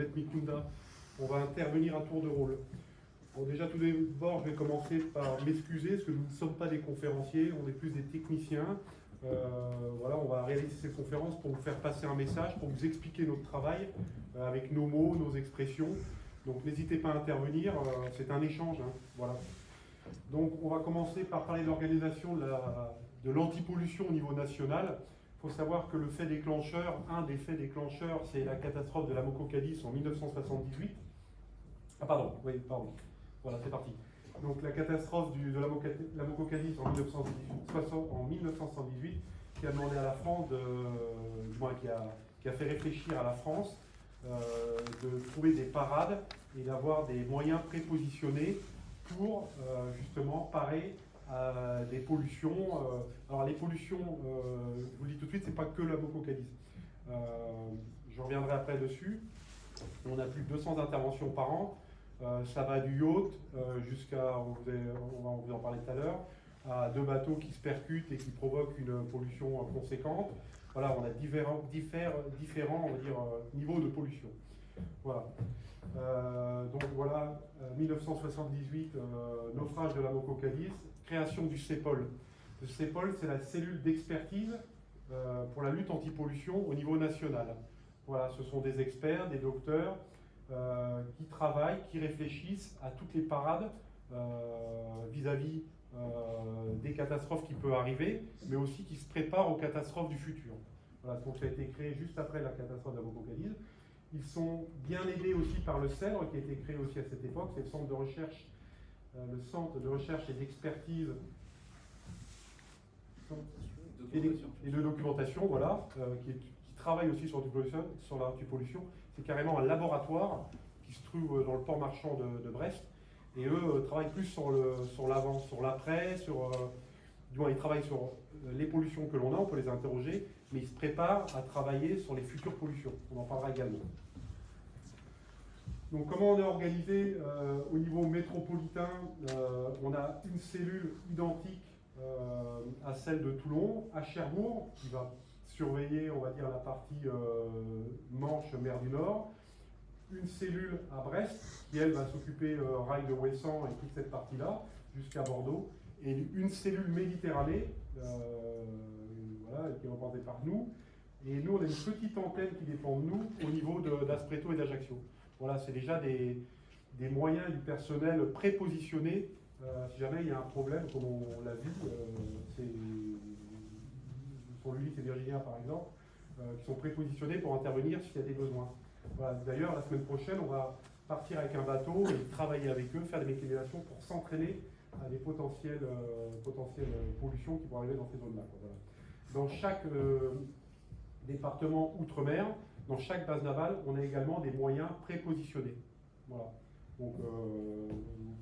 Elisabeth Mikunda. On va intervenir à tour de rôle. Bon, déjà, tout d'abord, je vais commencer par m'excuser, parce que nous ne sommes pas des conférenciers, on est plus des techniciens. Voilà, on va réaliser cette conférence pour vous faire passer un message, pour vous expliquer notre travail avec nos mots, nos expressions. Donc n'hésitez pas à intervenir, c'est un échange. Hein, voilà. Donc on va commencer par parler de l'organisation de l'antipollution au niveau national. Il faut savoir que le fait déclencheur, un des faits déclencheurs, c'est la catastrophe de la Moco-Cadiz en 1978. Ah pardon, oui, pardon. Voilà, c'est parti. Donc la catastrophe de la Moco-Cadiz en 1978, qui a demandé à la France, qui a fait réfléchir à la France de trouver des parades et d'avoir des moyens prépositionnés pour justement parer à des pollutions. Alors les pollutions, je vous le dis tout de suite, c'est pas que la Moco-Cadiz. Je reviendrai après dessus. On a plus de 200 interventions par an. Ça va du yacht jusqu'à, on va vous en parler tout à l'heure, à 2 bateaux qui se percutent et qui provoquent une pollution conséquente. Voilà, on a différents on va dire, niveaux de pollution. Voilà. Donc voilà, 1978, naufrage de la Moco-Cadiz, création du CEPOL. Le CEPOL, c'est la cellule d'expertise pour la lutte anti-pollution au niveau national. Voilà, ce sont des experts, des docteurs qui travaillent, qui réfléchissent à toutes les parades vis-à-vis des catastrophes qui peuvent arriver, mais aussi qui se préparent aux catastrophes du futur. Voilà, donc ça a été créé juste après la catastrophe de la Moco-Cadiz. Ils sont bien aidés aussi par le CEDRE, qui a été créé aussi à cette époque, c'est le centre de recherche et d'expertise et de documentation, voilà, qui travaille aussi sur l'antipollution. C'est carrément un laboratoire qui se trouve dans le port marchand de Brest. Et eux travaillent plus sur l'avant, sur l'après, ils travaillent sur les pollutions que l'on a, on peut les interroger, mais ils se préparent à travailler sur les futures pollutions. On en parlera également. Donc comment on est organisé au niveau métropolitain? On a une cellule identique à celle de Toulon, à Cherbourg, qui va surveiller, on va dire, la partie Manche, mer du Nord. Une cellule à Brest, qui elle va s'occuper rail de Ouessant et toute cette partie-là, jusqu'à Bordeaux. Et une cellule Méditerranée, voilà, qui est représentée par nous. Et nous, on a une petite antenne qui dépend de nous au niveau d'Aspreto et d'Ajaccio. Voilà, c'est déjà des moyens du personnel prépositionnés. Si jamais il y a un problème, comme on l'a vu, pour Ulysse et Virginia par exemple, qui sont prépositionnés pour intervenir s'il y a des besoins. Voilà. D'ailleurs, la semaine prochaine, on va partir avec un bateau et travailler avec eux, faire des mécanisations pour s'entraîner à des potentielles pollutions qui vont arriver dans ces zones-là. Voilà. Dans chaque département outre-mer, dans chaque base navale, on a également des moyens prépositionnés. Voilà. Donc,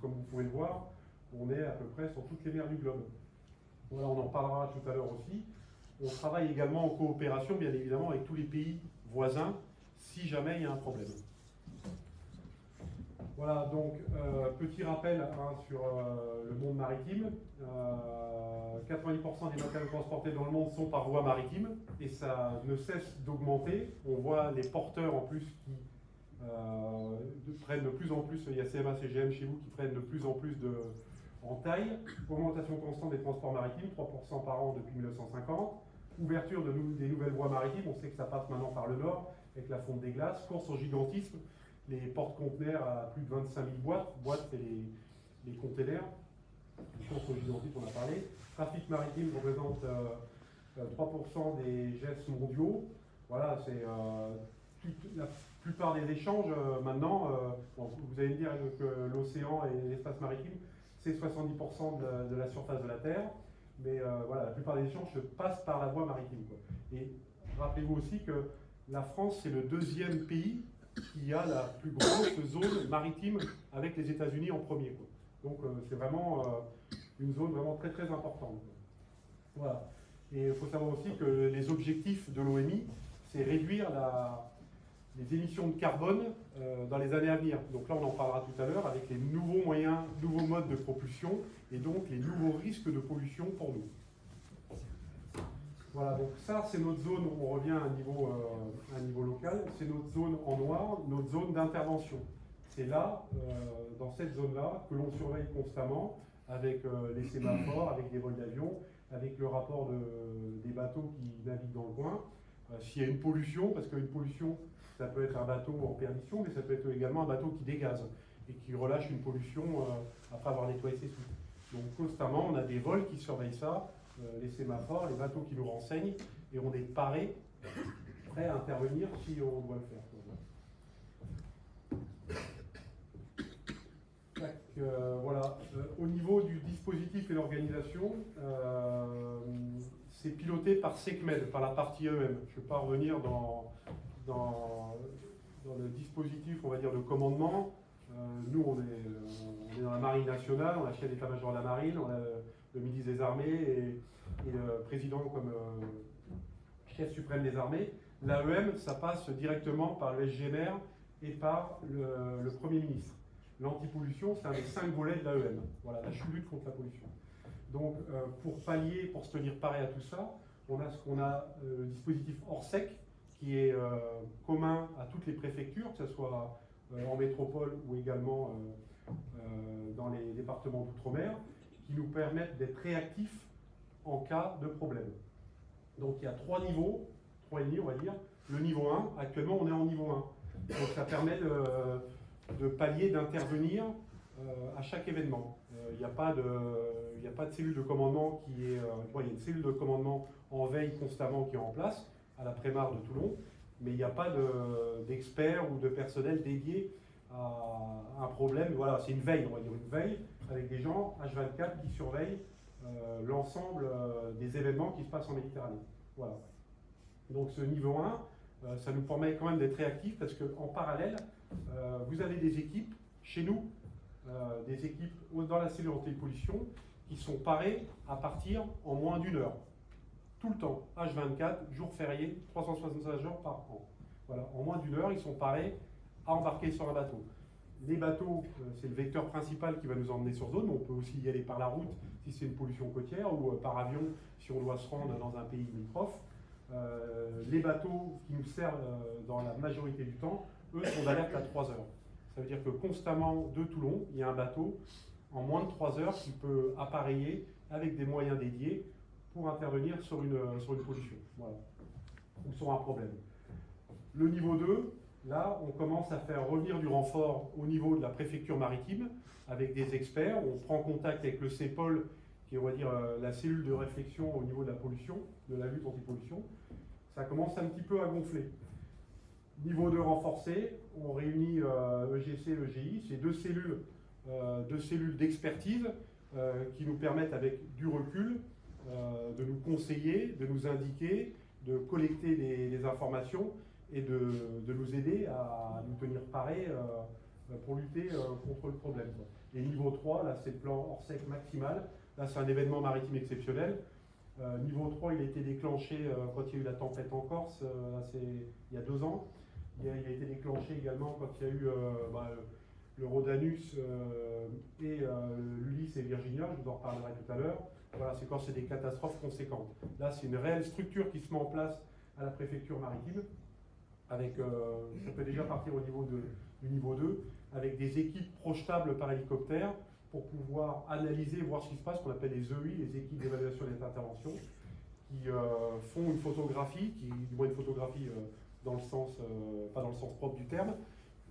comme vous pouvez le voir, on est à peu près sur toutes les mers du globe. Voilà, on en parlera tout à l'heure aussi. On travaille également en coopération, bien évidemment, avec tous les pays voisins, si jamais il y a un problème. Voilà, donc, petit rappel hein, sur le monde maritime. 90% des matériaux transportés dans le monde sont par voie maritime, et ça ne cesse d'augmenter. On voit les porteurs en plus qui prennent de plus en plus, il y a CMA, CGM chez vous qui prennent de plus en plus en taille. Augmentation constante des transports maritimes, 3% par an depuis 1950. Ouverture des nouvelles voies maritimes, on sait que ça passe maintenant par le nord, avec la fonte des glaces. Course au gigantisme, les porte-conteneurs à plus de 25 000 boîtes. Boîtes, c'est les containers. Course au gigantisme, on a parlé. Trafic maritime représente 3% des gestes mondiaux. Voilà, c'est la plupart des échanges maintenant. Bon, vous allez me dire que l'océan et l'espace maritime, c'est 70% de la surface de la Terre. Mais voilà, la plupart des échanges se passent par la voie maritime, quoi. Et rappelez-vous aussi que la France, c'est le deuxième pays qui a la plus grosse zone maritime avec les États-Unis en premier, quoi. Donc c'est vraiment une zone vraiment très très importante. Voilà. Et il faut savoir aussi que les objectifs de l'ONI, c'est réduire les émissions de carbone dans les années à venir. Donc là, on en parlera tout à l'heure avec les nouveaux moyens, nouveaux modes de propulsion et donc les nouveaux risques de pollution pour nous. Voilà, donc ça c'est notre zone, on revient à un niveau local, c'est notre zone en noir, notre zone d'intervention. C'est là, dans cette zone-là, que l'on surveille constamment, avec les sémaphores, avec des vols d'avion, avec le rapport des bateaux qui naviguent dans le coin. S'il y a une pollution, parce qu'une pollution, ça peut être un bateau en perdition, mais ça peut être également un bateau qui dégaze et qui relâche une pollution après avoir nettoyé ses soutes. Donc constamment, on a des vols qui surveillent ça, les sémaphores, les bateaux qui nous renseignent, et on est paré, prêt à intervenir si on doit le faire. Voilà. Au niveau du dispositif et l'organisation, c'est piloté par SECMED, par la partie EM. Je ne vais pas revenir dans le dispositif, on va dire, de commandement. Nous, on est dans la Marine nationale, on a le chef d'état-major de la Marine, on a le ministre des Armées et le président comme chef suprême des armées. L'AEM, ça passe directement par le SGMR et par le Premier ministre. L'antipollution, c'est un des 5 volets de l'AEM. Voilà, la lutte contre la pollution. Donc, pour pallier, pour se tenir paré à tout ça, on a le dispositif ORSEC, qui est commun à toutes les préfectures, que ce soit en métropole ou également dans les départements d'outre-mer, qui nous permettent d'être réactifs en cas de problème. Donc il y a 3 niveaux, 3,5 on va dire. Le niveau 1, actuellement on est en niveau 1. Donc ça permet de pallier, d'intervenir à chaque événement. Il n'y a pas de cellule de commandement qui est... il y a une cellule de commandement en veille constamment qui est en place, à la Prémar de Toulon, mais il n'y a pas d'experts ou de personnel dédié à un problème. Voilà, c'est une veille, on va dire une veille, avec des gens H24 qui surveillent l'ensemble des événements qui se passent en Méditerranée. Voilà. Donc ce niveau 1, ça nous permet quand même d'être réactifs parce qu'en parallèle, vous avez des équipes chez nous, des équipes dans la cellule anti-pollution qui sont parées à partir en moins d'1 heure. Tout le temps, H24, jour férié, 365 heures par an. Voilà, en moins d'1 heure, ils sont parés à embarquer sur un bateau. Les bateaux, c'est le vecteur principal qui va nous emmener sur zone, mais on peut aussi y aller par la route si c'est une pollution côtière ou par avion si on doit se rendre dans un pays limitrophe. Les bateaux qui nous servent dans la majorité du temps, eux sont d'alerte à 3 heures. Ça veut dire que constamment de Toulon, il y a un bateau en moins de 3 heures qui peut appareiller avec des moyens dédiés pour intervenir sur une pollution, voilà, ou sur un problème. Le niveau 2, là, on commence à faire revenir du renfort au niveau de la préfecture maritime avec des experts. On prend contact avec le CEPOL, qui est, on va dire, la cellule de réflexion au niveau de la pollution, de la lutte anti-pollution. Ça commence un petit peu à gonfler. Niveau 2 renforcé, on réunit EGC et EGI, c'est deux cellules d'expertise qui nous permettent, avec du recul, de nous conseiller, de nous indiquer, de collecter des informations et de nous aider à nous tenir parés pour lutter contre le problème. Et niveau 3, là c'est le plan ORSEC maximal, là c'est un événement maritime exceptionnel. Niveau 3, il a été déclenché quand il y a eu la tempête en Corse, il y a 2 ans. Il a été déclenché également quand il y a eu le Rhodanus et l'Ulysse et Virginia, je vous en reparlerai tout à l'heure. Voilà, c'est quand c'est des catastrophes conséquentes. Là, c'est une réelle structure qui se met en place à la préfecture maritime, avec, ça peut déjà partir au niveau du niveau 2, avec des équipes projetables par hélicoptère pour pouvoir analyser, voir ce qui se passe, qu'on appelle les EI, les équipes d'évaluation et d'intervention, qui font une photographie, du moins une photographie dans le sens, pas dans le sens propre du terme,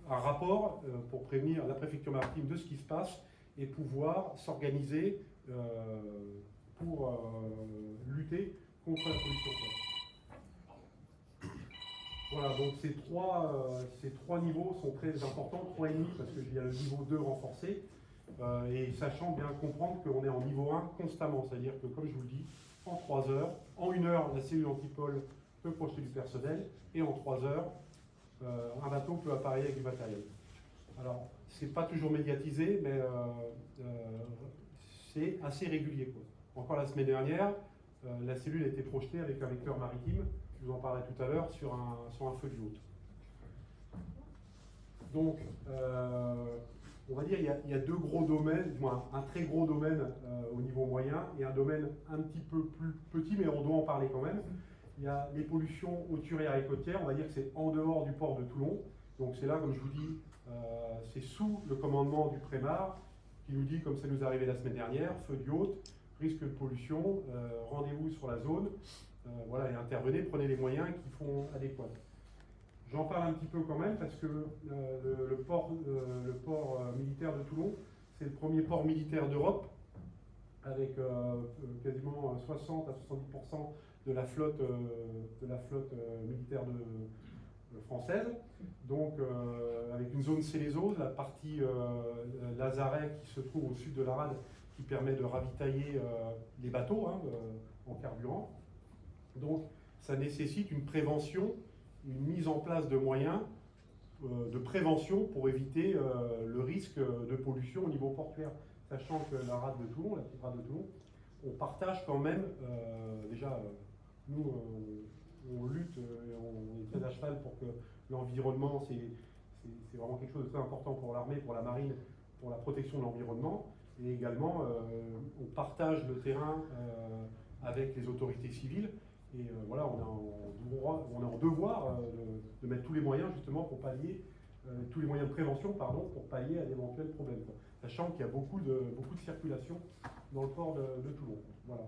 un rapport pour prévenir la préfecture maritime de ce qui se passe et pouvoir s'organiser pour lutter contre la pollution. Voilà, donc ces trois niveaux sont très importants, 3,5 parce qu'il y a le niveau 2 renforcé, et sachant bien comprendre qu'on est en niveau 1 constamment, c'est-à-dire que comme je vous le dis, en 3 heures, en 1 heure, la cellule antipole peut projeter du personnel, et en 3 heures, un bateau peut appareiller avec du matériel. Alors, c'est pas toujours médiatisé, mais c'est assez régulier, quoi. Encore la semaine dernière, la cellule a été projetée avec un vecteur maritime, je vous en parlerai tout à l'heure, sur un feu de yacht. Donc, on va dire il y a deux gros domaines, du moins un très gros domaine au niveau moyen et un domaine un petit peu plus petit, mais on doit en parler quand même. Il y a les pollutions hauturières et côtières, on va dire que c'est en dehors du port de Toulon. Donc c'est là, comme je vous dis, c'est sous le commandement du Prémar qui nous dit, comme ça nous est arrivé la semaine dernière, feu du Haute, risque de pollution, rendez-vous sur la zone, voilà, et intervenez, prenez les moyens qui font adéquats. J'en parle un petit peu quand même parce que le port militaire de Toulon, c'est le premier port militaire d'Europe avec quasiment 60 à 70% de la flotte militaire française. Donc avec une zone Célézo, la partie Lazaret qui se trouve au sud de la rade qui permet de ravitailler les bateaux en carburant. Donc ça nécessite une prévention, une mise en place de moyens de prévention pour éviter le risque de pollution au niveau portuaire. Sachant que la rade de Toulon, la petite rade de Toulon, on partage quand même, nous on lutte, on est très à cheval pour que l'environnement, c'est vraiment quelque chose de très important pour l'armée, pour la marine, pour la protection de l'environnement. Et également, on partage le terrain avec les autorités civiles. Et voilà, on est en devoir de mettre tous les moyens justement pour pallier, tous les moyens de prévention, pardon, pour pallier à d'éventuels problèmes. Sachant qu'il y a beaucoup de circulation dans le port de Toulon. Voilà.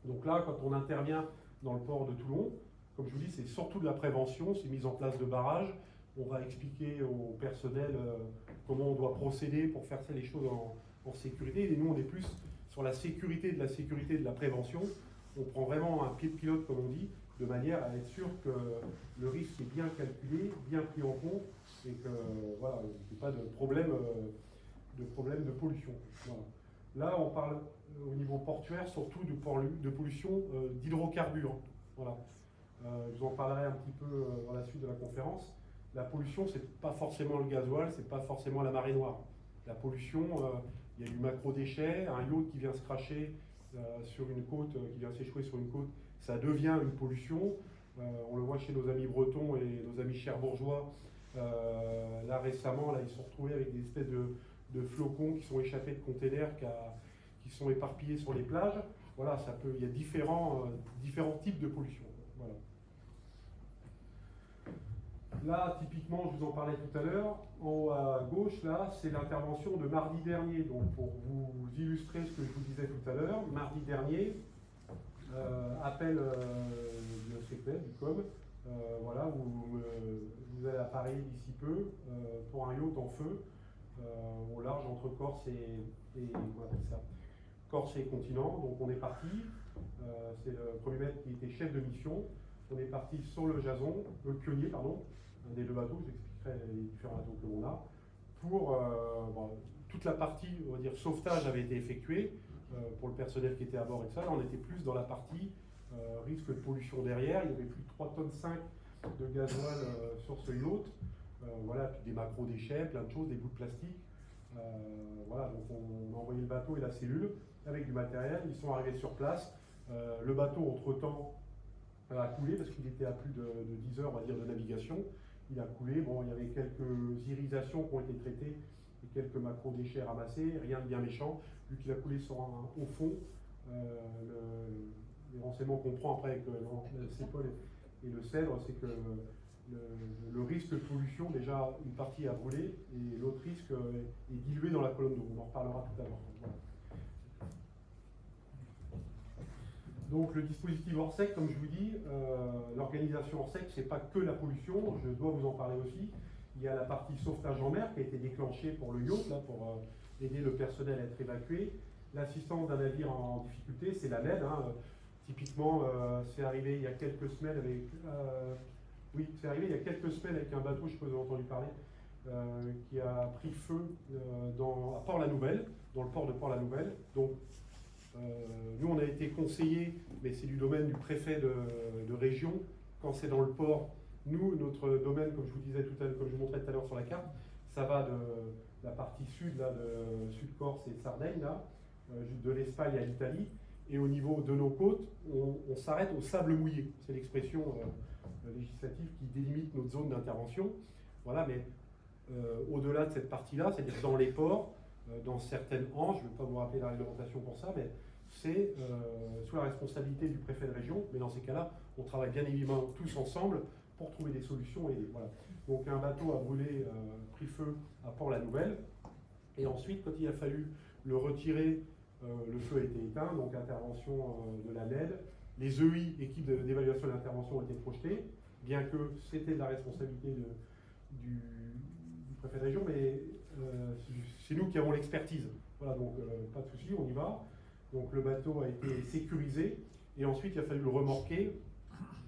Donc là, quand on intervient dans le port de Toulon, comme je vous dis, c'est surtout de la prévention, c'est mise en place de barrages. On va expliquer au personnel comment on doit procéder pour faire les choses en sécurité. Et nous, on est plus sur la sécurité de la prévention. On prend vraiment un pied de pilote, comme on dit, de manière à être sûr que le risque est bien calculé, bien pris en compte, et que voilà, il n'y ait pas de problème de pollution. Voilà. Là, on parle au niveau portuaire surtout de pollution d'hydrocarbures. Voilà. Je vous en parlerai un petit peu dans la suite de la conférence. La pollution, c'est pas forcément le gasoil, c'est pas forcément la marée noire. La pollution, il y a du macro-déchet, un yacht qui vient se cracher sur une côte, qui vient s'échouer sur une côte, ça devient une pollution. On le voit chez nos amis bretons et nos amis cherbourgeois. Là récemment, là, ils se sont retrouvés avec des espèces de flocons qui sont échappés de containers qui sont éparpillés sur les plages. Voilà, il y a différents types de pollution. Voilà. Là, typiquement, je vous en parlais tout à l'heure, en haut à gauche, là, c'est l'intervention de mardi dernier. Donc, pour vous illustrer ce que je vous disais tout à l'heure, mardi dernier, appel du CPF, du COM, voilà, vous allez à Paris d'ici peu pour un yacht en feu au large entre Corse Corse et continent. Donc, on est parti. C'est le premier maître qui était chef de mission. On est parti sur le Jason, le pionnier, pardon, un des deux bateaux, j'expliquerai les différents bateaux que l'on a, pour toute la partie, on va dire, sauvetage avait été effectuée pour le personnel qui était à bord et tout ça. Là, on était plus dans la partie risque de pollution derrière. Il y avait plus de 3,5 tonnes de gasoil sur ce yacht. Voilà, puis des macro-déchets, plein de choses, des bouts de plastique. Voilà, donc on a envoyé le bateau et la cellule avec du matériel. Ils sont arrivés sur place. Le bateau, entre-temps, a coulé parce qu'il était à plus de 10 heures, on va dire, de navigation. Il a coulé. Bon, il y avait quelques irisations qui ont été traitées et quelques macro-déchets ramassés, rien de bien méchant. Vu qu'il a coulé au fond, les renseignements qu'on prend après avec le CEPOL et le CEDRE, c'est que le risque de pollution, déjà, une partie a brûlé et l'autre risque est dilué dans la colonne d'eau. On en reparlera tout à l'heure. Voilà. Donc le dispositif Orsec, comme je vous dis, l'organisation Orsec, c'est pas que la pollution, je dois vous en parler aussi. Il y a la partie sauvetage en mer qui a été déclenchée pour le yacht, là, pour aider le personnel à être évacué. L'assistance d'un navire en difficulté, c'est la MED. Typiquement, c'est arrivé il y a quelques semaines avec... c'est arrivé il y a quelques semaines avec un bateau, je sais pas si vous avez entendu parler, qui a pris feu à Port-la-Nouvelle, dans le port de Port-la-Nouvelle. Donc, nous, on a été conseillés, mais c'est du domaine du préfet de région. Quand c'est dans le port, nous, notre domaine, comme je vous disais tout à l'heure, comme je vous montrais tout à l'heure sur la carte, ça va de la partie sud, là, de Sud-Corse et de Sardaigne, là, de l'Espagne à l'Italie. Et au niveau de nos côtes, on s'arrête au sable mouillé. C'est l'expression législative qui délimite notre zone d'intervention. Voilà, mais au-delà de cette partie-là, c'est-à-dire dans les ports, dans certaines hanches, je ne vais pas vous rappeler la réglementation pour ça, mais c'est sous la responsabilité du préfet de région, mais dans ces cas-là, on travaille bien évidemment tous ensemble pour trouver des solutions. Et voilà. Donc un bateau a brûlé, pris feu à Port-la-Nouvelle, et ensuite, quand il a fallu le retirer, le feu a été éteint, donc intervention de la NED. Les EI, équipe d'évaluation et d'intervention, ont été projetés, bien que c'était de la responsabilité du préfet de région, mais c'est nous qui avons l'expertise. Voilà, donc pas de souci, on y va. Donc le bateau a été sécurisé, et ensuite il a fallu le remorquer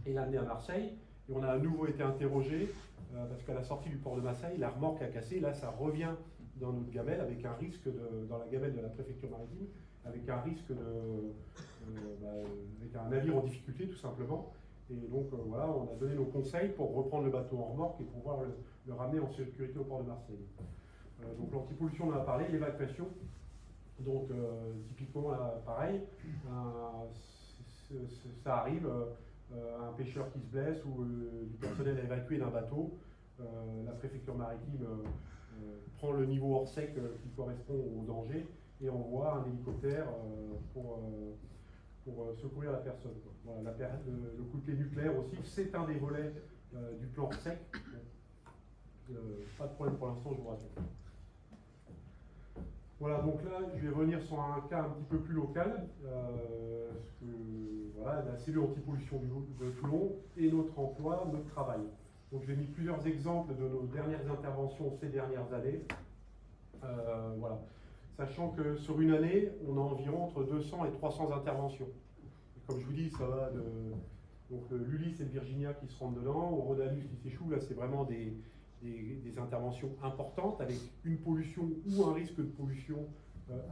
et l'amener à Marseille. Et on a à nouveau été interrogé, parce qu'à la sortie du port de Marseille, la remorque a cassé. Là, ça revient dans notre gamelle, avec un risque dans la gamelle de la préfecture maritime, avec un risque avec un navire en difficulté, tout simplement. Et donc voilà, on a donné nos conseils pour reprendre le bateau en remorque et pouvoir le ramener en sécurité au port de Marseille. Donc l'antipollution, on en a parlé, l'évacuation. Donc typiquement, là, pareil, ça arrive, un pêcheur qui se blesse ou du personnel à évacuer d'un bateau. La préfecture maritime prend le niveau hors sec qui correspond au danger et envoie un hélicoptère pour secourir la personne. Voilà, le coupé nucléaire aussi, c'est un des volets du plan hors sec. Pas de problème pour l'instant, je vous rassure. Voilà, donc là, je vais revenir sur un cas un petit peu plus local, voilà, la cellule antipollution de Toulon et notre emploi, notre travail. Donc j'ai mis plusieurs exemples de nos dernières interventions ces dernières années. Voilà. Sachant que sur une année, on a environ entre 200 et 300 interventions. Et comme je vous dis, ça va de l'Ulysse et le Virginia qui se rentrent dedans, au Rhodanus qui s'échoue. Là, c'est vraiment des interventions importantes avec une pollution ou un risque de pollution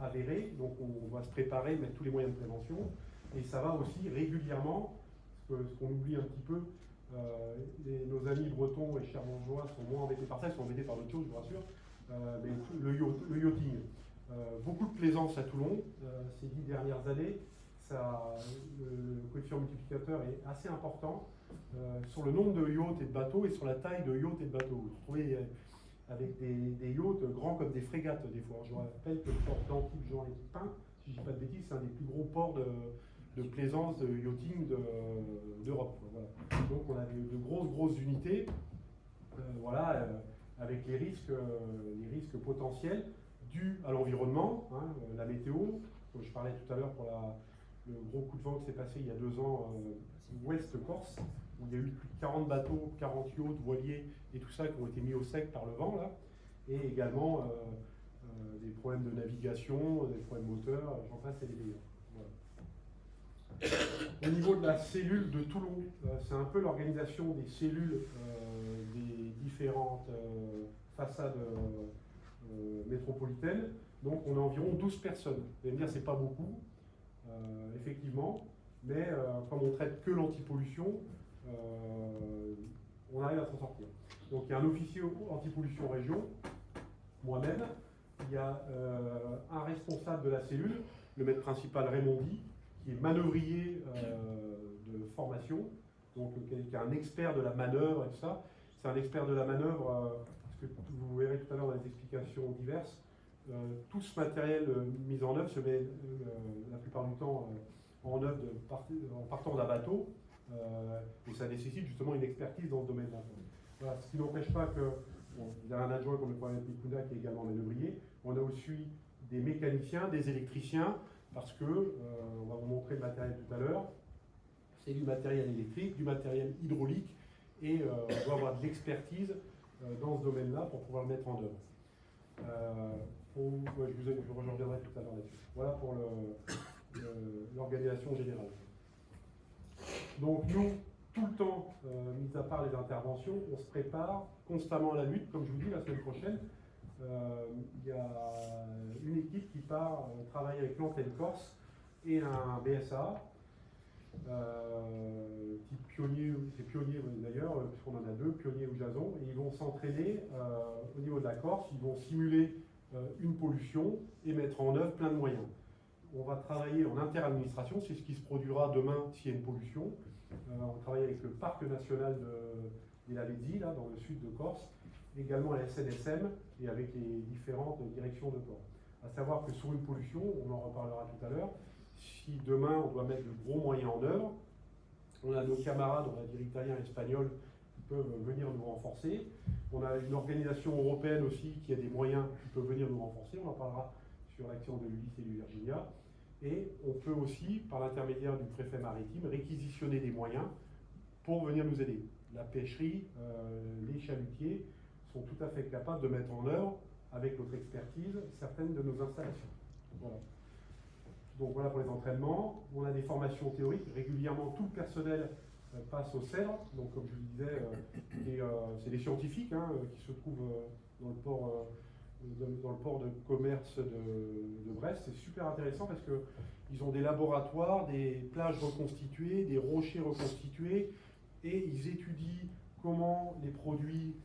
avéré. Donc on va se préparer, mettre tous les moyens de prévention. Et ça va aussi régulièrement, ce qu'on oublie un petit peu, nos amis bretons et cherbourgeois sont moins embêtés par ça, ils sont embêtés par d'autres choses, je vous rassure. Mais le yachting. Beaucoup de plaisance à Toulon ces 10 dernières années. Le coefficient multiplicateur est assez important sur le nombre de yachts et de bateaux et sur la taille de yachts et de bateaux. Vous retrouvez avec des yachts grands comme des frégates des fois. Je vous rappelle que le port d'Antibes Jean les Pins, si je ne dis pas de bêtises, c'est un des plus gros ports de plaisance, de yachting d'Europe. Voilà. Donc on a de grosses unités, voilà, avec les risques potentiels dus à l'environnement, hein, la météo, comme je parlais tout à l'heure pour le gros coup de vent qui s'est passé il y a 2 ans ouest Corse, où il y a eu plus de 40 bateaux, 40 yachts, voiliers et tout ça qui ont été mis au sec par le vent, là, et également des problèmes de navigation, des problèmes moteurs, j'en passe et des meilleurs. Voilà. Au niveau de la cellule de Toulon, c'est un peu l'organisation des cellules des différentes façades métropolitaines. Donc on a environ 12 personnes. Vous allez me dire, c'est pas beaucoup, effectivement, mais comme on traite que l'antipollution, on arrive à s'en sortir. Donc il y a un officier antipollution région, moi-même, il y a un responsable de la cellule, le maître principal Raymondi, qui est manœuvrier de formation, donc qui est un expert de la manœuvre et tout ça. C'est un expert de la manœuvre, parce que vous verrez tout à l'heure dans les explications diverses, tout ce matériel mis en œuvre se met la plupart du temps en œuvre en partant d'un bateau, et ça nécessite justement une expertise dans ce domaine-là. Voilà, ce qui n'empêche pas que, il y a un adjoint comme le professeur Picunda qui est également manœuvrier, on a aussi des mécaniciens, des électriciens, parce que, on va vous montrer le matériel tout à l'heure, c'est du matériel électrique, du matériel hydraulique, et on doit avoir de l'expertise dans ce domaine-là pour pouvoir le mettre en œuvre. Je reviendrai tout à l'heure là-dessus. Voilà pour l'organisation générale. Donc nous, tout le temps, mis à part les interventions, on se prépare constamment à la lutte. Comme je vous dis, la semaine prochaine, il y a une équipe qui part travailler avec l'antenne Corse et un BSA, type pionnier, c'est pionnier d'ailleurs, puisqu'on en a 2, pionnier ou Jason, et ils vont s'entraîner au niveau de la Corse, ils vont simuler une pollution et mettre en œuvre plein de moyens. On va travailler en interadministration, c'est ce qui se produira demain s'il y a une pollution. On travaille avec le parc national des Lavezzi, là, dans le sud de Corse, également la SNSM et avec les différentes directions de port. À savoir que sur une pollution, on en reparlera tout à l'heure, si demain on doit mettre de gros moyens en œuvre, on a nos camarades, on va dire italiens et espagnols, qui peuvent venir nous renforcer. On a une organisation européenne aussi qui a des moyens qui peuvent venir nous renforcer. On en parlera sur l'action de l'Ulysse et du Virginia. Et on peut aussi, par l'intermédiaire du préfet maritime, réquisitionner des moyens pour venir nous aider. La pêcherie, les chalutiers sont tout à fait capables de mettre en œuvre, avec notre expertise, certaines de nos installations. Voilà. Donc voilà pour les entraînements. On a des formations théoriques. Régulièrement, tout le personnel passe au CEDRE. Donc comme je vous disais, c'est des scientifiques qui se trouvent dans le port de commerce de Brest. C'est super intéressant parce qu'ils ont des laboratoires, des plages reconstituées, des rochers reconstitués, et ils étudient comment les produits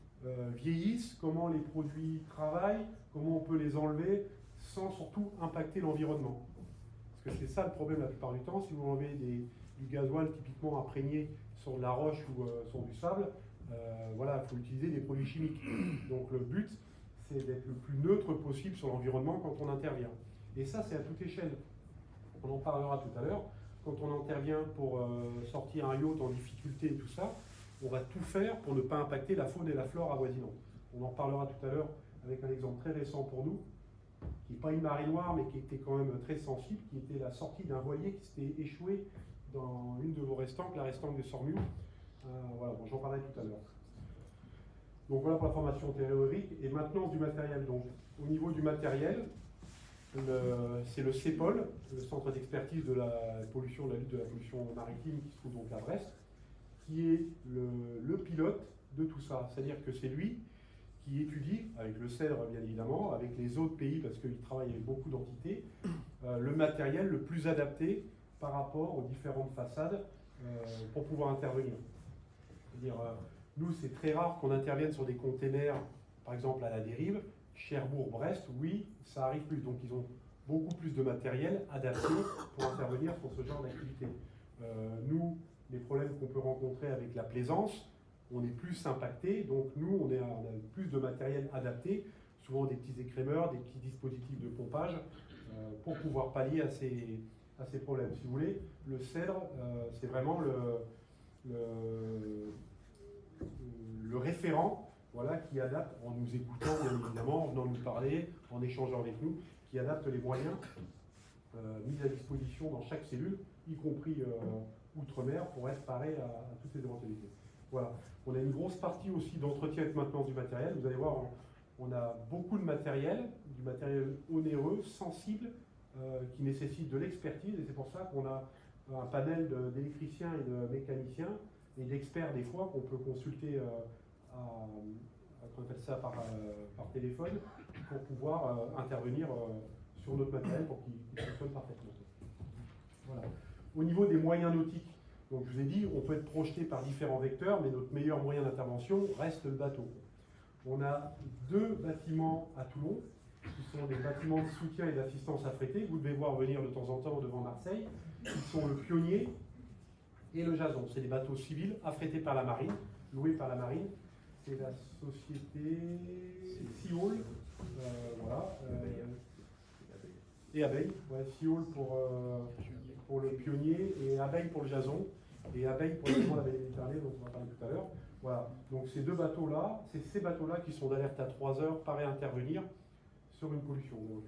vieillissent, comment les produits travaillent, comment on peut les enlever sans surtout impacter l'environnement. Parce que c'est ça le problème la plupart du temps. Si vous enlevez du gasoil typiquement imprégné sur de la roche ou sur du sable, voilà, il faut utiliser des produits chimiques. Donc le but, c'est d'être le plus neutre possible sur l'environnement quand on intervient. Et ça, c'est à toute échelle. On en parlera tout à l'heure. Quand on intervient pour sortir un yacht en difficulté et tout ça, on va tout faire pour ne pas impacter la faune et la flore avoisinantes. On en parlera tout à l'heure avec un exemple très récent pour nous, qui n'est pas une marée noire, mais qui était quand même très sensible, qui était la sortie d'un voilier qui s'était échoué dans une de vos restanques, la restanque de Sormiou. Voilà, bon, j'en parlerai tout à l'heure. Donc voilà pour la formation théorique et maintenance du matériel. Donc au niveau du matériel, c'est le CEPOL, le centre d'expertise de la pollution, de la lutte de la pollution maritime, qui se trouve donc à Brest, qui est le pilote de tout ça. C'est-à-dire que c'est lui qui étudie, avec le CEDRE bien évidemment, avec les autres pays, parce qu'il travaille avec beaucoup d'entités, le matériel le plus adapté par rapport aux différentes façades pour pouvoir intervenir. C'est-à-dire, nous, c'est très rare qu'on intervienne sur des containers, par exemple à la dérive. Cherbourg, Brest, oui, ça arrive plus. Donc, ils ont beaucoup plus de matériel adapté pour intervenir sur ce genre d'activité. Nous, les problèmes qu'on peut rencontrer avec la plaisance, on est plus impacté. Donc, nous, on a plus de matériel adapté, souvent des petits écrémeurs, des petits dispositifs de pompage, pour pouvoir pallier à ces problèmes. Si vous voulez, le CEDRE, c'est vraiment le référent, voilà, qui adapte, en nous écoutant bien évidemment, en venant nous parler, en échangeant avec nous, qui adapte les moyens mis à disposition dans chaque cellule, y compris outre-mer, pour être paré à toutes ces éventualités. Voilà. On a une grosse partie aussi d'entretien et de maintenance du matériel. Vous allez voir, on a beaucoup de matériel, du matériel onéreux, sensible, qui nécessite de l'expertise, et c'est pour ça qu'on a un panel d'électriciens et de mécaniciens et d'experts des fois qu'on peut consulter on appelle ça par téléphone pour pouvoir intervenir sur notre matériel pour qu'il fonctionne parfaitement. Voilà. Au niveau des moyens nautiques, donc je vous ai dit, on peut être projeté par différents vecteurs, mais notre meilleur moyen d'intervention reste le bateau. On a 2 bâtiments à Toulon, qui sont des bâtiments de soutien et d'assistance affrétés. Vous devez voir venir de temps en temps devant Marseille. Ils sont le Pionnier et le Jason. C'est des bateaux civils affrétés par la marine, loués par la marine. C'est la société Seaall, voilà, et Abeille. Ouais, Seaall pour le Pionnier et Abeille pour le Jason. Et Abeille pour la baie Méditerranée, dont on va parler tout à l'heure. Voilà. Donc ces 2 bateaux-là, c'est ces bateaux-là qui sont d'alerte à 3 heures, parés à intervenir sur une pollution. Donc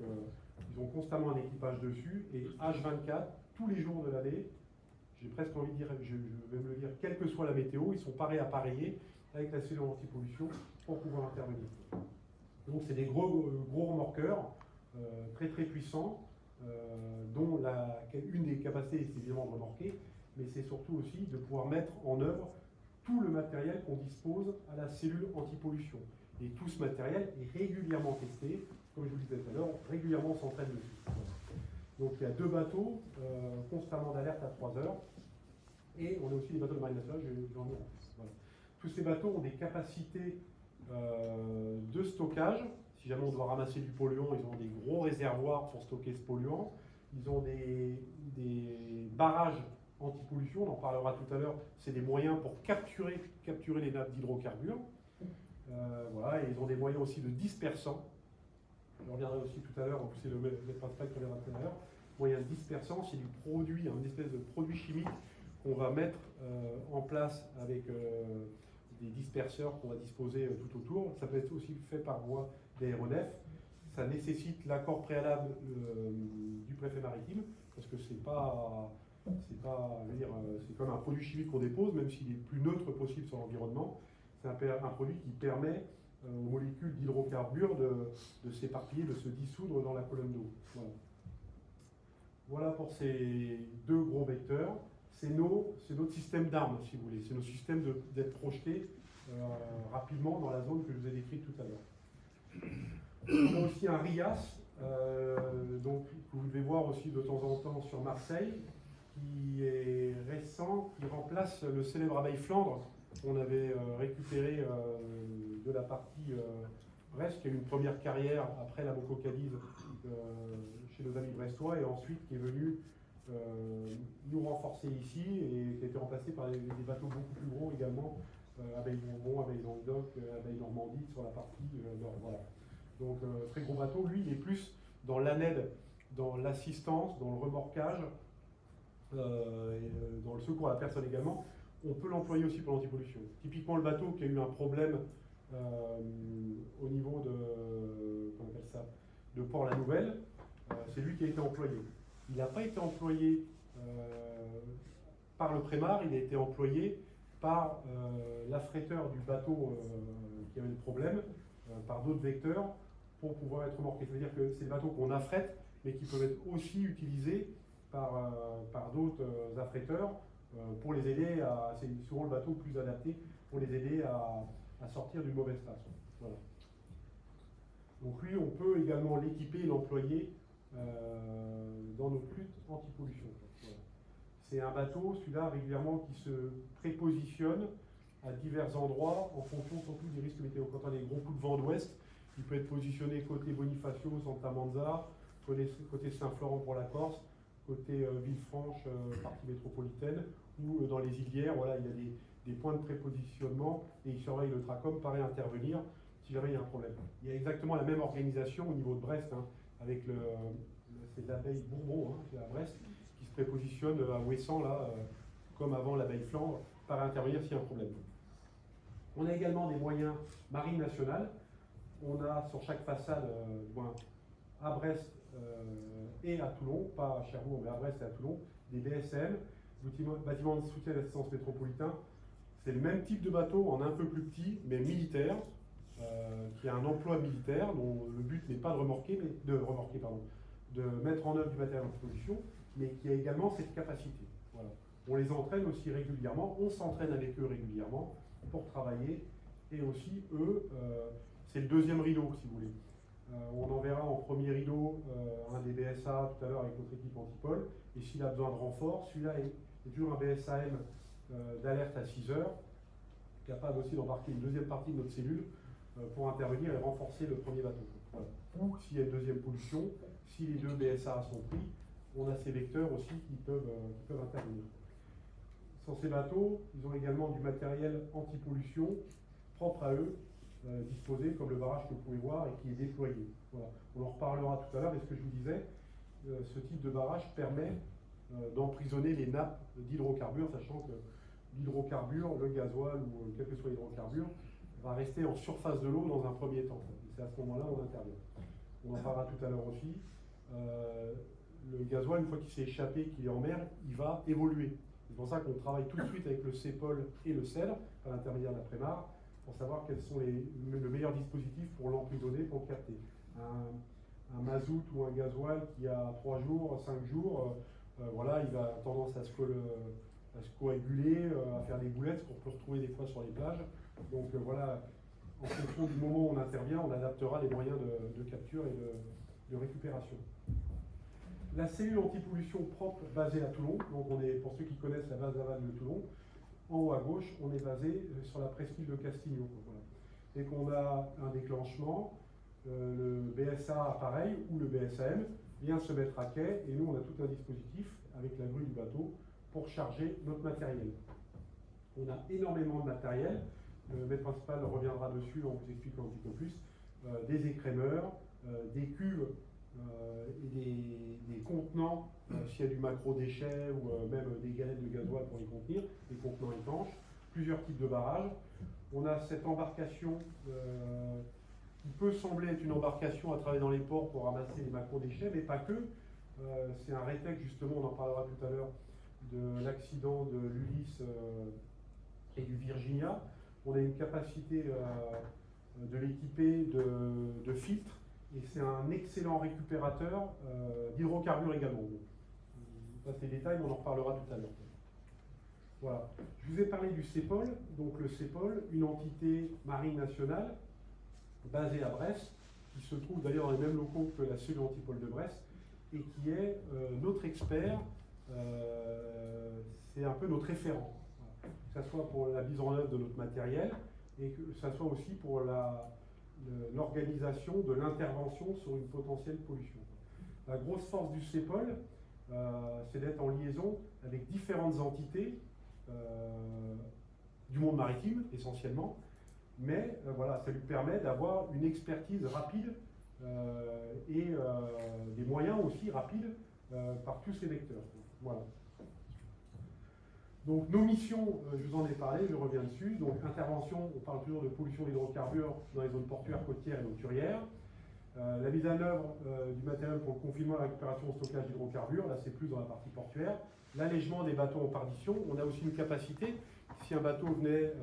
ils ont constamment un équipage dessus et H24, tous les jours de l'année, j'ai presque envie de dire, je vais me le dire, quelle que soit la météo, ils sont parés à pareiller avec la cellule anti-pollution pour pouvoir intervenir. Donc c'est des gros remorqueurs, très très puissants, dont une des capacités c'est évidemment de remorquer, mais c'est surtout aussi de pouvoir mettre en œuvre tout le matériel qu'on dispose à la cellule anti-pollution. Et tout ce matériel est régulièrement testé, comme je vous le disais tout à l'heure, régulièrement on s'entraîne dessus. Donc il y a 2 bateaux, constamment d'alerte à 3 heures, et on a aussi des bateaux de marine nationale, je vais en dire. Voilà. Tous ces bateaux ont des capacités de stockage. Si jamais on doit ramasser du polluant, ils ont des gros réservoirs pour stocker ce polluant. Ils ont des barrages anti-pollution, on en parlera tout à l'heure. C'est des moyens pour capturer les nappes d'hydrocarbures. Voilà, et ils ont des moyens aussi de dispersant. Je reviendrai aussi tout à l'heure, c'est le maître principal qui reviendra tout à l'heure. Moyen dispersant, c'est du produit, une espèce de produit chimique qu'on va mettre en place avec des disperseurs qu'on va disposer tout autour. Ça peut être aussi fait par voie d'aéronef. Ça nécessite l'accord préalable du préfet maritime, parce que c'est comme un produit chimique qu'on dépose, même s'il est le plus neutre possible sur l'environnement. C'est un produit qui permet aux molécules d'hydrocarbures de s'éparpiller, de se dissoudre dans la colonne d'eau. Voilà. Voilà pour ces deux gros vecteurs. C'est notre système d'armes, si vous voulez. C'est notre système d'être projeté rapidement dans la zone que je vous ai décrite tout à l'heure. On a aussi un RIAS, donc, que vous devez voir aussi de temps en temps sur Marseille, qui est récent, qui remplace le célèbre Abeille Flandre qu'on avait récupéré de la partie Brest, qui a eu une première carrière après la Boco Cadiz chez nos amis brestois, et ensuite qui est venu nous renforcer ici et qui a été remplacé par des bateaux beaucoup plus gros également, Abeille Bourbon, Abeille Languedoc, Abeille Normandie sur la partie nord. Voilà. Donc très gros bateau, lui il est plus dans l'ANED, dans l'assistance, dans le remorquage, dans le secours à la personne également. On peut l'employer aussi pour l'antipollution. Typiquement le bateau qui a eu un problème au niveau de Port-la-Nouvelle, c'est lui qui a été employé. Il n'a pas été employé par le Prémar, il a été employé par l'affréteur du bateau qui avait le problème, par d'autres vecteurs, pour pouvoir être remorqué. C'est-à-dire que c'est des bateaux qu'on affrète, mais qui peuvent être aussi utilisés par d'autres affréteurs pour les aider c'est souvent le bateau le plus adapté pour les aider à sortir d'une mauvaise passe. Voilà. Donc lui, on peut également l'équiper et l'employer dans notre lutte anti-pollution. Voilà. C'est un bateau, celui-là, régulièrement, qui se prépositionne à divers endroits en fonction surtout des risques météo. Quand on a des gros coups de vent d'ouest, il peut être positionné côté Bonifacio, Santa Manza, côté Saint-Florent pour la Corse, côté Villefranche, partie métropolitaine, ou dans les Ilières. Voilà, il y a des points de prépositionnement et il surveille le Tracom, paraît intervenir si jamais il y a un problème. Il y a exactement la même organisation au niveau de Brest, hein, avec c'est l'abeille Bourbon, hein, qui est à Brest, qui se prépositionne à Ouessant, là, comme avant l'abeille Flandre, paraît intervenir s'il y a un problème. On a également des moyens marine nationale. On a sur chaque façade, à Brest et à Toulon, pas à Cherbourg, mais à Brest et à Toulon, des BSM, bâtiments de soutien et d'assistance métropolitain. C'est le même type de bateau, en un peu plus petit, mais militaire, qui a un emploi militaire, dont le but n'est pas de de mettre en œuvre du matériel en production, mais qui a également cette capacité. Voilà. On les entraîne aussi régulièrement, on s'entraîne avec eux régulièrement pour travailler, et aussi eux, c'est le deuxième rideau, si vous voulez. On enverra en premier rideau un des BSA tout à l'heure avec notre équipe Antipol, et s'il a besoin de renfort, celui-là est toujours un BSAM d'alerte à 6 heures, capable aussi d'embarquer une deuxième partie de notre cellule pour intervenir et renforcer le premier bateau. Voilà. Ou s'il y a une deuxième pollution, si les deux BSA sont pris, on a ces vecteurs aussi qui peuvent intervenir. Sur ces bateaux, ils ont également du matériel anti-pollution propre à eux, disposé comme le barrage que vous pouvez voir et qui est déployé. Voilà. On en reparlera tout à l'heure, et ce que je vous disais, ce type de barrage permet d'emprisonner les nappes d'hydrocarbures, sachant que l'hydrocarbure, le gasoil ou quel que soit l'hydrocarbure, va rester en surface de l'eau dans un premier temps. C'est à ce moment-là où on intervient. On en parlera tout à l'heure aussi. Le gasoil, une fois qu'il s'est échappé, qu'il est en mer, il va évoluer. C'est pour ça qu'on travaille tout de suite avec le CEPOL et le CEDRE, par l'intermédiaire de la Prémar, pour savoir quels sont le meilleur dispositif pour l'emprisonner, pour le capter. Un mazout ou un gasoil qui a 3 jours, 5 jours, voilà, il a tendance à se coaguler, à faire des boulettes, ce qu'on peut retrouver des fois sur les plages. Donc voilà, en fonction du moment où on intervient, on adaptera les moyens de capture et de récupération. La cellule anti-pollution propre basée à Toulon, donc on est, pour ceux qui connaissent la base navale de Toulon, en haut à gauche, on est basé sur la presqu'île de Castignon. Voilà. Dès qu'on a un déclenchement, le BSA appareil ou le BSAM vient se mettre à quai et nous on a tout un dispositif avec la grue du bateau pour charger notre matériel. On a énormément de matériel, le maître principal reviendra dessus en vous expliquant un petit peu plus, des écrémeurs, des cuves et des contenants, s'il y a du macro-déchet ou même des galettes de gasoil pour les contenir, des contenants étanches, plusieurs types de barrages. On a cette embarcation qui peut sembler être une embarcation à travailler dans les ports pour ramasser les macro-déchets, mais pas que. C'est un réflexe, justement, on en parlera tout à l'heure, de l'accident de l'Ulysse et du Virginia. On a une capacité de l'équiper de filtres, et c'est un excellent récupérateur d'hydrocarbures également. Ça, c'est des détails, mais on en reparlera tout à l'heure. Voilà. Je vous ai parlé du CEPOL. Donc le CEPOL, une entité marine nationale basée à Brest, qui se trouve d'ailleurs dans les mêmes locaux que la cellule antipole de Brest, et qui est notre expert, c'est un peu notre référent. Voilà. Que ce soit pour la mise en œuvre de notre matériel, et que ce soit aussi pour l'organisation de l'intervention sur une potentielle pollution. La grosse force du CEPOL, c'est d'être en liaison avec différentes entités du monde maritime essentiellement, mais voilà, ça lui permet d'avoir une expertise rapide et des moyens aussi rapides par tous ces vecteurs. Voilà. Donc nos missions, je vous en ai parlé, je reviens dessus. Donc intervention, on parle toujours de pollution d'hydrocarbures dans les zones portuaires, côtières et hauturières. La mise en œuvre du matériel pour le confinement, la récupération et le stockage d'hydrocarbures, là c'est plus dans la partie portuaire. L'allègement des bateaux en perdition, on a aussi une capacité, si un bateau venait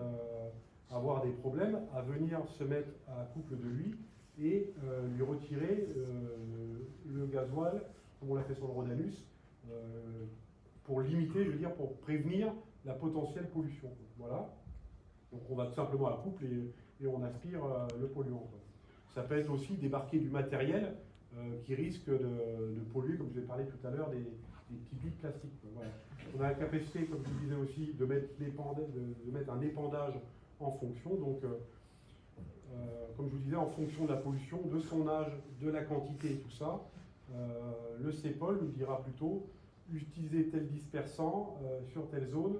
avoir des problèmes, à venir se mettre à couple de lui et lui retirer le gasoil, comme on l'a fait sur le Rhodanus, pour limiter, je veux dire, pour prévenir la potentielle pollution. Voilà. Donc on va tout simplement à couple et on aspire le polluant. Ça peut être aussi débarquer du matériel qui risque de polluer, comme je vous ai parlé tout à l'heure, des petits billes plastiques. Voilà. On a la capacité, comme je vous disais aussi, de mettre un épandage en fonction. Donc, comme je vous disais, en fonction de la pollution, de son âge, de la quantité et tout ça, le CEPOL nous dira plutôt utiliser tel dispersant sur telle zone.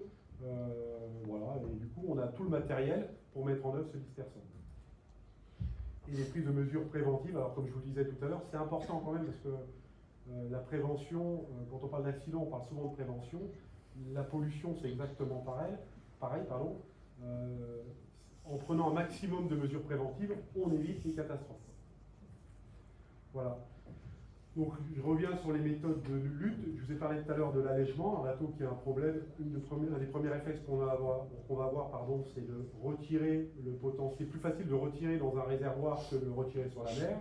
Voilà. Et du coup, on a tout le matériel pour mettre en œuvre ce dispersant. Et les prises de mesures préventives, alors comme je vous le disais tout à l'heure, c'est important quand même parce que la prévention, quand on parle d'accident, on parle souvent de prévention. La pollution, c'est exactement pareil. En prenant un maximum de mesures préventives, on évite les catastrophes. Voilà. Donc je reviens sur les méthodes de lutte. Je vous ai parlé tout à l'heure de l'allègement. Un bateau qui a un problème, un des premiers réflexes qu'on va avoir, c'est de retirer le potentiel. C'est plus facile de retirer dans un réservoir que de le retirer sur la mer.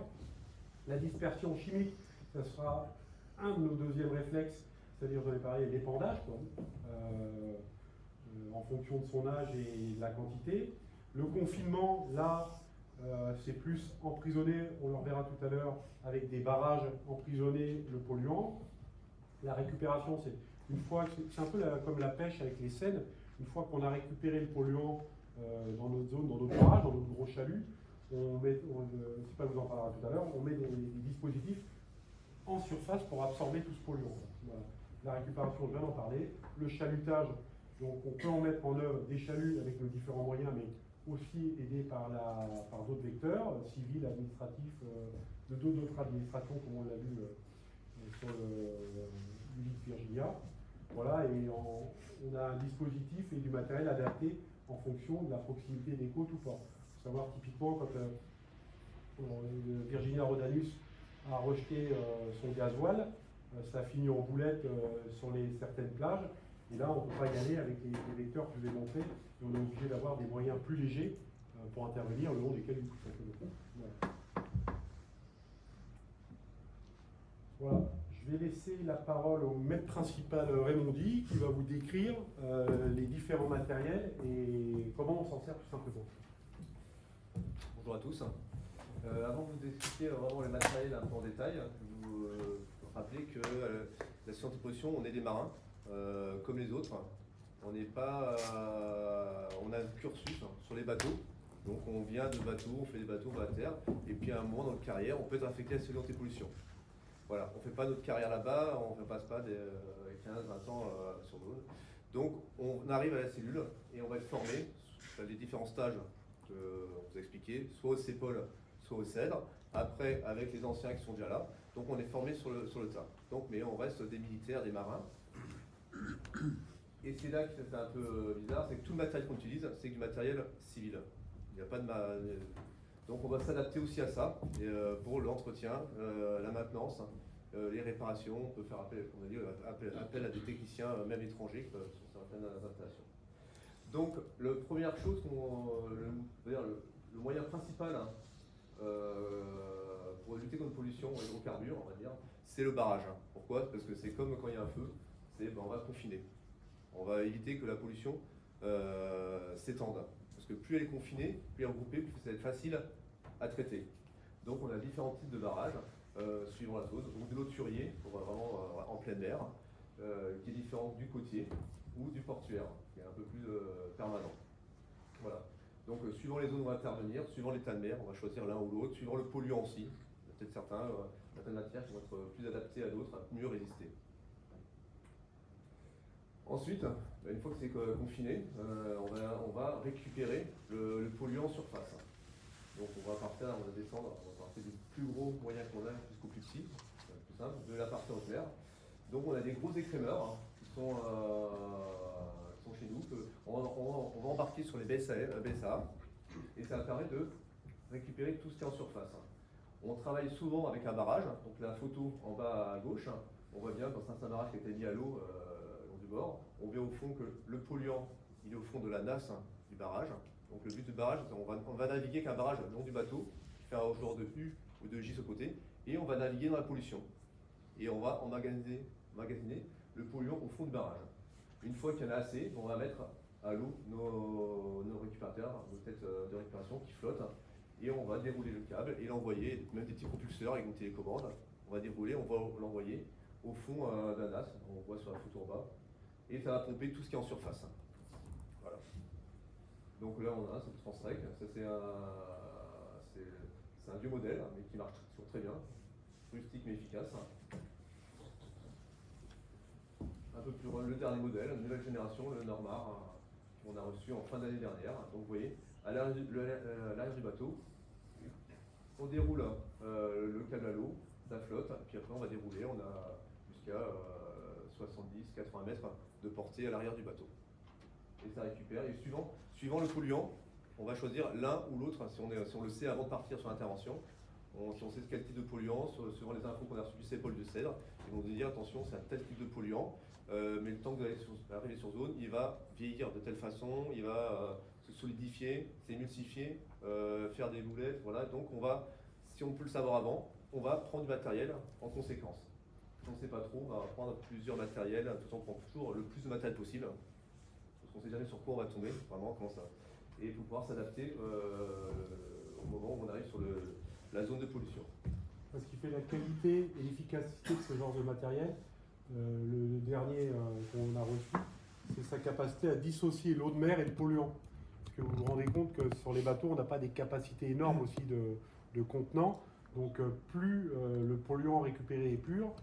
La dispersion chimique, ça sera un de nos deuxièmes réflexes, c'est-à-dire, j'en ai parlé, l'épandage, en fonction de son âge et de la quantité. Le confinement, là, c'est plus emprisonner, on le reverra tout à l'heure, avec des barrages emprisonner le polluant. La récupération, c'est un peu comme la pêche avec les sels. Une fois qu'on a récupéré le polluant dans notre zone, dans notre barrage, dans notre gros chalut, c'est pas vous en parlera tout à l'heure, on met des dispositifs en surface pour absorber tout ce polluant. Voilà. La récupération, je viens d'en parler. Le chalutage, donc on peut en mettre en œuvre des chaluts avec nos différents moyens, mais aussi aidés par d'autres vecteurs, civils, administratifs, de d'autres administrations, comme on l'a vu sur l'Ulysse Virginia. Voilà, et on a un dispositif et du matériel adapté en fonction de la proximité des côtes ou pas. Il faut savoir typiquement quand le Virginia Rhodanus a rejeté son gasoil, ça a fini en boulette sur certaines plages. Et là, on ne peut pas y aller avec les vecteurs que je vous ai montrés. Et on est obligé d'avoir des moyens plus légers pour intervenir le long desquels il faut simplement. Voilà. Je vais laisser la parole au maître principal Raymondi qui va vous décrire les différents matériels et comment on s'en sert tout simplement. Bonjour à tous. Avant de vous expliquer vraiment les matériels un peu en détail, je vous rappeler que la science antipolition, on est des marins, comme les autres. On n'est pas, on a un cursus sur les bateaux. Donc on vient de bateaux, on fait des bateaux, on va à terre, et puis à un moment dans notre carrière, on peut être affecté à la cellule antipollution. Voilà, on ne fait pas notre carrière là-bas, on ne passe pas des 15-20 ans sur l'eau. Donc on arrive à la cellule et on va être formé les différents stages qu'on vous a expliqué, soit au CEPOL, soit au CEDRE. Après, avec les anciens qui sont déjà là. Donc on est formé sur le tas. Donc, mais on reste des militaires, des marins. Et c'est là que c'est un peu bizarre, c'est que tout le matériel qu'on utilise, c'est du matériel civil. Il n'y a pas de Donc on va s'adapter aussi à ça, et, pour l'entretien, la maintenance, les réparations. On peut faire appel à des techniciens, même étrangers, sur certaines installations. Donc la première chose, le moyen principal, hein, pour lutter contre la pollution et hydrocarbures, on va dire, c'est le barrage. Pourquoi? Parce que c'est comme quand il y a un feu, on va confiner. On va éviter que la pollution s'étende. Parce que plus elle est confinée, plus elle est regroupée, plus ça va être facile à traiter. Donc on a différents types de barrages, suivant la zone. Donc de l'eau de Turier, pour vraiment en pleine mer, qui est différente du côtier ou du portuaire, qui est un peu plus permanent. Voilà. Donc suivant les zones où on va intervenir, suivant l'état de mer, on va choisir l'un ou l'autre, suivant le polluant aussi. Il y a peut-être certaines matières qui vont être plus adaptées à d'autres, à mieux résister. Ensuite, une fois que c'est confiné, on va récupérer le polluant en surface. Donc on va partir, on va descendre, on va partir du plus gros moyen qu'on a jusqu'au plus petit, plus simple, de la partie haute mer. Donc on a des gros écrémeurs, hein, qui sont chez nous, on va embarquer sur les BSA, et ça va permettre de récupérer tout ce qui est en surface. On travaille souvent avec un barrage, donc la photo en bas à gauche, on voit bien quand c'est un barrage qui a été mis à l'eau du bord. On voit au fond que le polluant, il est au fond de la nasse, hein, du barrage. Donc le but du barrage, on va naviguer avec un barrage le long du bateau, qui fait un genre de U ou de J sur le côté, et on va naviguer dans la pollution. Et on va emmagasiner le polluant au fond du barrage. Une fois qu'il y en a assez, on va mettre à l'eau nos récupérateurs, nos têtes de récupération qui flottent, et on va dérouler le câble et l'envoyer, même des petits propulseurs avec une télécommande. On va dérouler, on va l'envoyer au fond d'un NAS, on voit sur la photo en bas, et ça va pomper tout ce qui est en surface. Voilà. Donc là on a cette Transtrek, ça c'est un vieux modèle, mais qui marche toujours très bien, rustique mais efficace. Un peu plus le dernier modèle, une nouvelle génération, le Normar, qu'on a reçu en fin d'année dernière. Donc vous voyez, à l'arrière du bateau, on déroule le câble à l'eau, ça flotte, puis après on va dérouler, on a jusqu'à 70-80 mètres de portée à l'arrière du bateau. Et ça récupère, et suivant le polluant, on va choisir l'un ou l'autre, si on le sait avant de partir sur l'intervention. Si on sait quel type de polluant, suivant les infos qu'on a reçues du CEPOL du CEDRE, ils vont nous dire attention, c'est un tel type de polluant, mais le temps que vous allez arriver sur zone, il va vieillir de telle façon, il va se solidifier, s'émulsifier, faire des boulettes, voilà. Donc si on peut le savoir avant, on va prendre du matériel en conséquence. Si on ne sait pas trop, on va prendre plusieurs matériels, de toute façon on prend toujours le plus de matériel possible, parce qu'on ne sait jamais sur quoi on va tomber, vraiment, comment ça. Et pour pouvoir s'adapter au moment où on arrive sur la zone de pollution. Ce qui fait la qualité et l'efficacité de ce genre de matériel, le dernier qu'on a reçu, c'est sa capacité à dissocier l'eau de mer et le polluant. Parce que vous vous rendez compte que sur les bateaux, on n'a pas des capacités énormes aussi de contenants. Donc plus le polluant récupéré est pur,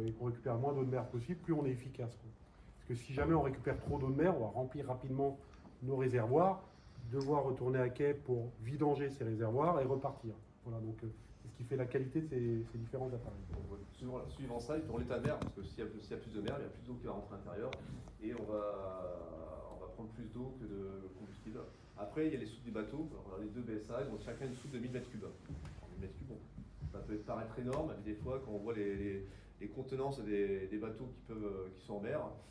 et qu'on récupère moins d'eau de mer possible, plus on est efficace, quoi. Parce que si jamais on récupère trop d'eau de mer, on va remplir rapidement nos réservoirs, devoir retourner à quai pour vidanger ces réservoirs et repartir. Voilà, donc c'est ce qui fait la qualité de ces différents appareils. Suivant ça, pour l'état de mer, parce que s'il y a plus de mer, il y a plus d'eau qui va rentrer à l'intérieur, et on va prendre plus d'eau que de combustible. Après, il y a les soupes du bateau. Alors, les deux BSA, ils ont chacun une soupe de 1000 m3. 1000 m3, bon, ça peut paraître énorme, mais des fois, quand on voit les contenances des bateaux qui sont en mer,